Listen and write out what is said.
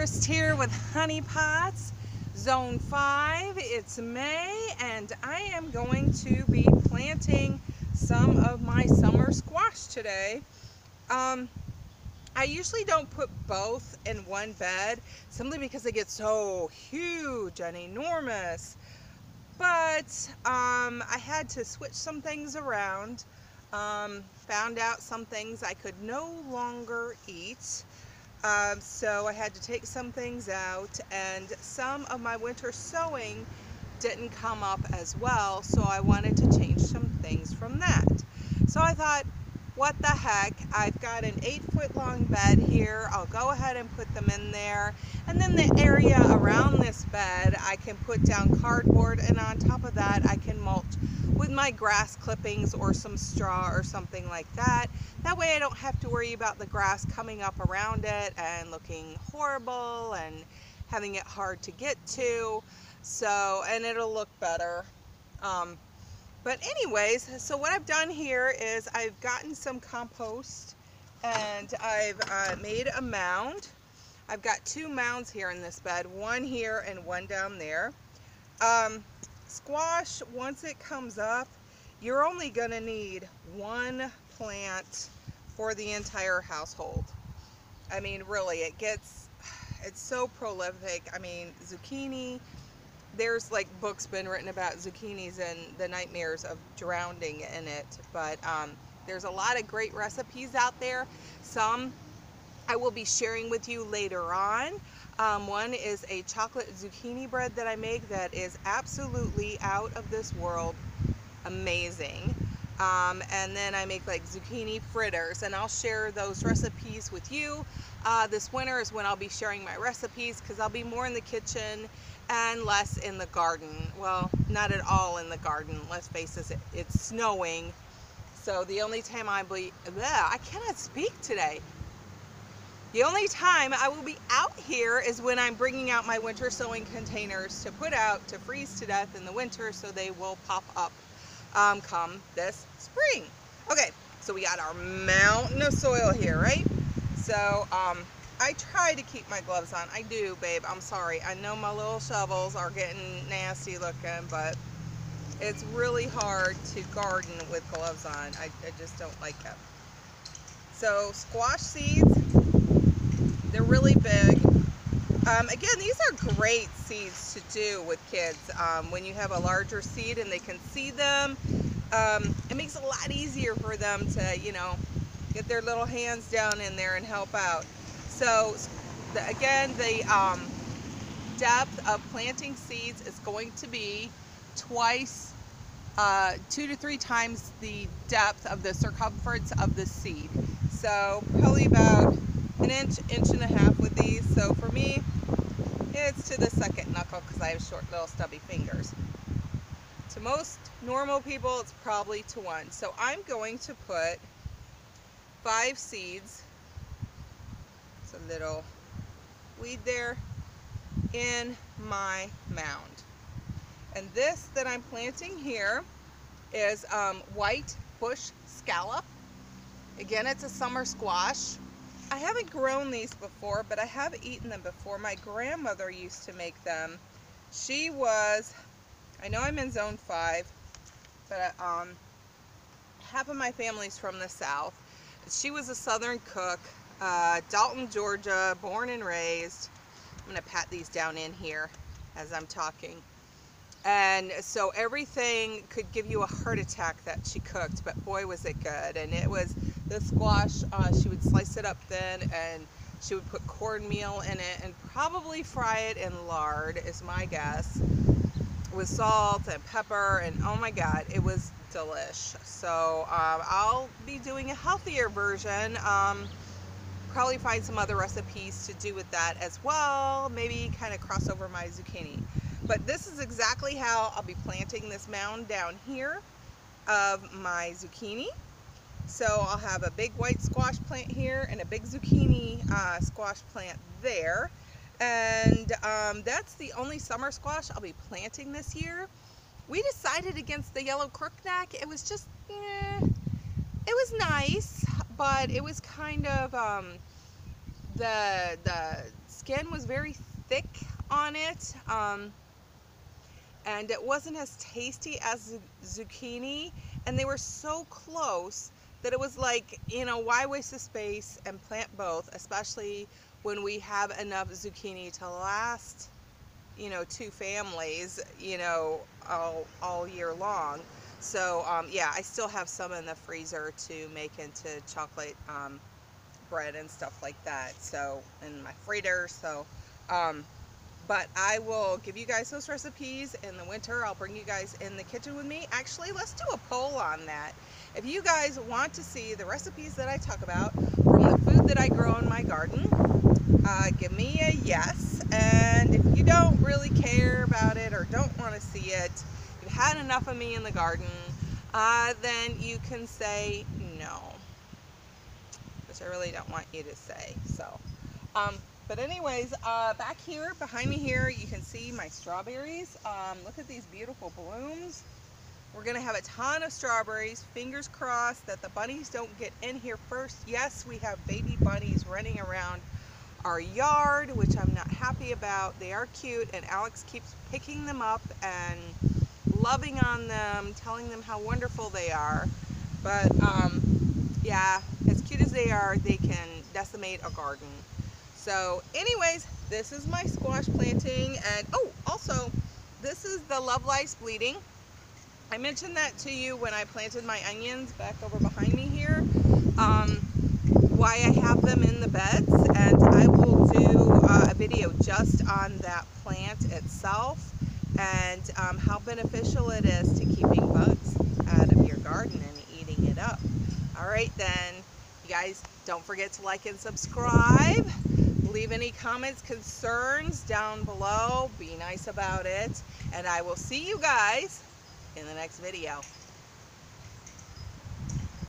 Forrest here with Honey Pots, Zone 5. It's May and I am going to be planting some of my summer squash today. I usually don't put both in one bed simply because they get so huge and enormous. But I had to switch some things around. Found out some things I could no longer eat. So I had to take some things out, and some of my winter sowing didn't come up as well, so I wanted to change some things from that. So I thought, what the heck, I've got an 8-foot long bed here, I'll go ahead and put them in there, and then the area around this bed I can put down cardboard, and on top of that I can mulch with my grass clippings or some straw or something like that. That way I don't have to worry about the grass coming up around it and looking horrible and having it hard to get to. So, and it'll look better. But anyways, so what I've done here is I've gotten some compost and I've made a mound. I've got 2 mounds here in this bed, one here and one down there. Squash, once it comes up, you're only going to need 1 plant for the entire household. I mean, really, it's so prolific. I mean, zucchini, there's like books been written about zucchinis and the nightmares of drowning in it, but there's a lot of great recipes out there. Some I will be sharing with you later on. One is a chocolate zucchini bread that I make that is absolutely out of this world amazing. And then I make like zucchini fritters, and I'll share those recipes with you. This winter is when I'll be sharing my recipes, because I'll be more in the kitchen and less in the garden. Well, not at all in the garden. Let's face it, it's snowing. So the only time I cannot speak today. The only time I will be out here is when I'm bringing out my winter sowing containers to put out to freeze to death in the winter, so they will pop up come this spring. Okay, so we got our mountain of soil here, right? So I try to keep my gloves on. I do, babe. I'm sorry. I know my little shovels are getting nasty looking, but it's really hard to garden with gloves on. I just don't like it. So squash seeds, they're really big. Again, these are great seeds to do with kids. When you have a larger seed and they can see them, it makes it a lot easier for them to, you know, get their little hands down in there and help out. So, again, the depth of planting seeds is going to be twice, 2 to 3 times the depth of the circumference of the seed. So, probably about an inch, inch and a half with these. So for me, it's to the second knuckle because I have short little stubby fingers. To most normal people, it's probably to 1. So I'm going to put 5 seeds, it's a little weed there, in my mound. And this that I'm planting here is white bush scallop. Again, it's a summer squash. I haven't grown these before, but I have eaten them before. My grandmother used to make them. She was, I know I'm in Zone 5, but half of my family's from the South. She was a Southern cook, Dalton, Georgia, born and raised. I'm going to pat these down in here as I'm talking. And so everything could give you a heart attack that she cooked, but boy was it good. And it was the squash, she would slice it up thin and she would put cornmeal in it and probably fry it in lard, is my guess, with salt and pepper, and oh my god, it was delish. So I'll be doing a healthier version, probably find some other recipes to do with that as well, maybe kind of cross over my zucchini. But this is exactly how I'll be planting this mound down here of my zucchini. So I'll have a big white squash plant here and a big zucchini squash plant there. And that's the only summer squash I'll be planting this year. We decided against the yellow crookneck. It was just, it was nice, but it was kind of, the skin was very thick on it, and it wasn't as tasty as zucchini, and they were so close that it was like, you know, why waste the space and plant both, especially when we have enough zucchini to last, you know, 2 families, you know, all year long. So yeah, I still have some in the freezer to make into chocolate bread and stuff like that, so in my fritter. So but I will give you guys those recipes in the winter. I'll bring you guys in the kitchen with me. Actually, let's do a poll on that. If you guys want to see the recipes that I talk about from the food that I grow in my garden, give me a yes. And if you don't really care about it or don't want to see it, you've had enough of me in the garden, then you can say no, which I really don't want you to say. So but anyways, back here, behind me here, you can see my strawberries. Look at these beautiful blooms. We're going to have a ton of strawberries. Fingers crossed that the bunnies don't get in here first. Yes, we have baby bunnies running around our yard, which I'm not happy about. They are cute, and Alex keeps picking them up and loving on them, telling them how wonderful they are. But yeah, as cute as they are, they can decimate a garden. So anyways, this is my squash planting, and oh, also, this is the Love Life's Bleeding. I mentioned that to you when I planted my onions back over behind me here, why I have them in the beds, and I will do a video just on that plant itself and how beneficial it is to keeping bugs out of your garden and eating it up. All right then, you guys, don't forget to like and subscribe. Leave any comments, concerns down below. Be nice about it. And I will see you guys in the next video.